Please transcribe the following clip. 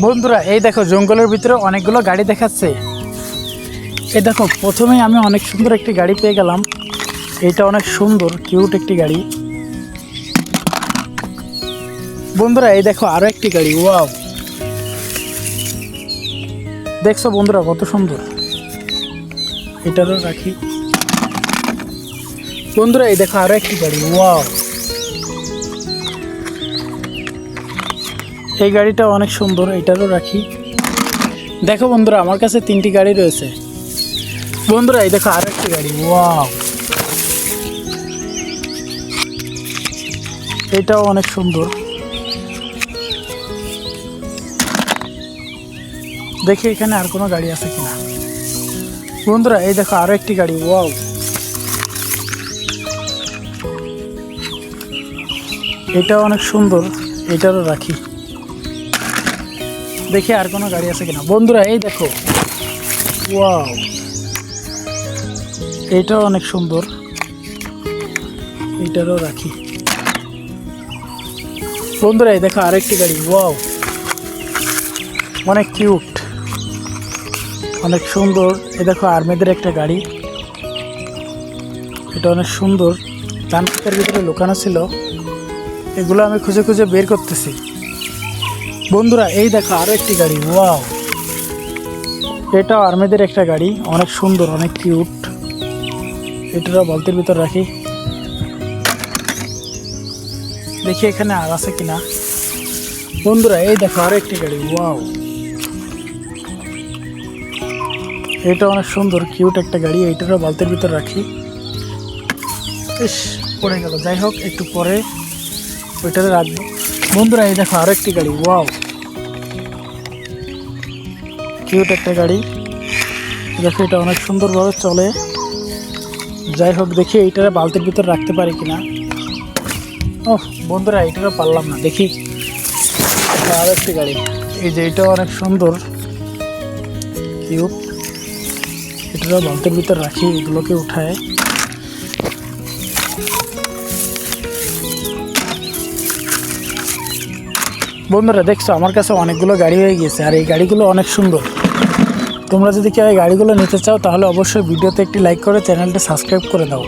বন্ধুরা এই দেখো জঙ্গলের ভিতরে অনেকগুলো গাড়ি দেখাচ্ছে। এই দেখো প্রথমেই আমি অনেক সুন্দর একটি গাড়ি পেয়ে গেলাম। এটা অনেক সুন্দর কিউট একটি গাড়ি। বন্ধুরা এই দেখো আরো একটি গাড়ি, ওয়াও, দেখছো বন্ধুরা কত সুন্দর। এটারও রাখি। বন্ধুরা এই দেখো আরো একটি গাড়ি, ওয়াও, এই গাড়িটা অনেক সুন্দর, এটারও রাখি। দেখো বন্ধুরা আমার কাছে 3টি গাড়ি রয়েছে। বন্ধুরা এই দেখো আরো একটি গাড়ি, ওয়াও, এটাও অনেক সুন্দর। দেখি এখানে আর কোনো গাড়ি আছে কিনা। বন্ধুরা এই দেখো আরো একটি গাড়ি, ওয়াও, এটাও অনেক সুন্দর, এটারও রাখি। দেখি আর কোনো গাড়ি আছে কিনা। বন্ধুরা এই দেখো, ওয়াও, এটাও অনেক সুন্দর, এটারও রাখি। বন্ধুরা এই দেখো আরেকটি গাড়ি, ওয়াও, অনেক কিউট, অনেক সুন্দর। এই দেখো আর্মিদের একটা গাড়ি, এটা অনেক সুন্দর। ডানপাতের ভিতরে লুকানো ছিল, এগুলো আমি খুঁজে খুঁজে বের করতেছি। বন্ধুরা এই দেখো আরো একটি গাড়ি, ওয়াও, এটাও আর্মিদের একটা গাড়ি, অনেক সুন্দর, অনেক কিউট। এটারও বালতির ভিতর রাখি। দেখি এখানে আর আছে কিনা। বন্ধুরা এই দেখো আরো একটি গাড়ি, ওয়াও, এটা অনেক সুন্দর কিউট একটা গাড়ি, এইটারও বালতির ভিতর রাখি। ইস, পড়ে গেল, যাই হোক একটু পরে ওইটাতে রাখবো। বন্ধুরা এই দেখো আরো একটি গাড়ি, ওয়াও, কিউট একটা গাড়ি। দেখো এটা অনেক সুন্দরভাবে চলে। যাই হোক দেখি এইটারে বালতির ভিতর রাখতে পারি কিনা। ওহ বন্ধুরা এইটারও পারলাম না। দেখি আরো একটি গাড়ি, এই যে এটাও অনেক সুন্দর কিউট, এটারও বালতির ভিতর রাখি, এগুলোকে উঠায়। বন্ধুরা দেখছো আমার কাছে অনেকগুলো গাড়ি হয়ে গেছে, আর এই গাড়িগুলো অনেক সুন্দর। তোমরা যদি কেউ এই গাড়িগুলো নিতে চাও তাহলে অবশ্যই ভিডিওতে একটি লাইক করে চ্যানেলটা সাবস্ক্রাইব করে দাও।